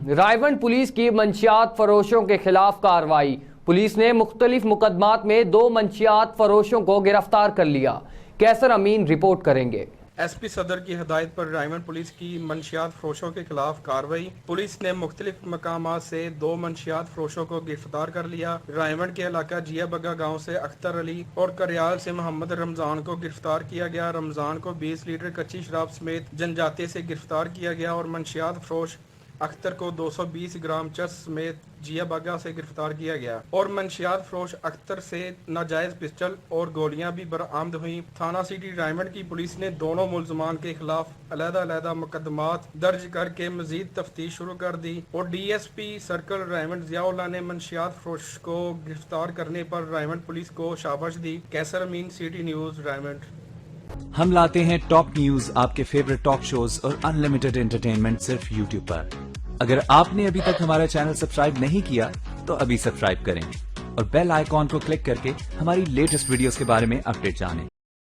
Raiwind police کی منشیات فروشوں کے خلاف کارروائی۔ پولیس نے مختلف مقدمات میں 2 منشیات فروشوں کو گرفتار کر لیا۔ کیسر امین رپورٹ کریں گے۔ ایس پی صدر کی ہدایت پر رائیونڈ پولیس کی منشیات فروشوں کے خلاف کارروائی۔ پولیس نے مختلف مقامات سے 2 منشیات فروشوں کو گرفتار کر لیا۔ رائیونڈ کے علاقہ جیا بگا گاؤں سے اختر علی اور کریال سے محمد رمضان کو گرفتار کیا گیا۔ رمضان کو 20 لیٹر کچی شراب سمیت جنجاتے سے گرفتار کیا گیا اور منشیات فروش اختر کو 220 گرام چرس سمیت جیا بگا سے گرفتار کیا گیا اور منشیات فروش اختر سے ناجائز پسٹل اور گولیاں بھی برآمد ہوئیں۔ تھانہ سٹی رائیونڈ کی پولیس نے دونوں ملزمان کے خلاف علیحدہ مقدمات درج کر کے مزید تفتیش شروع کر دی اور D S P circle Raiwind Zia Ullah نے منشیات فروش کو گرفتار کرنے پر رائیونڈ پولیس کو شاباش دی۔ کیسر امین، سٹی نیوز، رائیونڈ۔ ہم لاتے ہیں ٹاپ نیوز، آپ کے فیورٹ ٹاک شوز اور انلمیٹڈ انٹرٹینمنٹ صرف یوٹیوب پر۔ اگر آپ نے ابھی تک ہمارا چینل سبسکرائب نہیں کیا تو ابھی سبسکرائب کریں اور بیل آئیکن کو کلک کر کے ہماری لیٹسٹ ویڈیوز کے بارے میں اپڈیٹ جانیں۔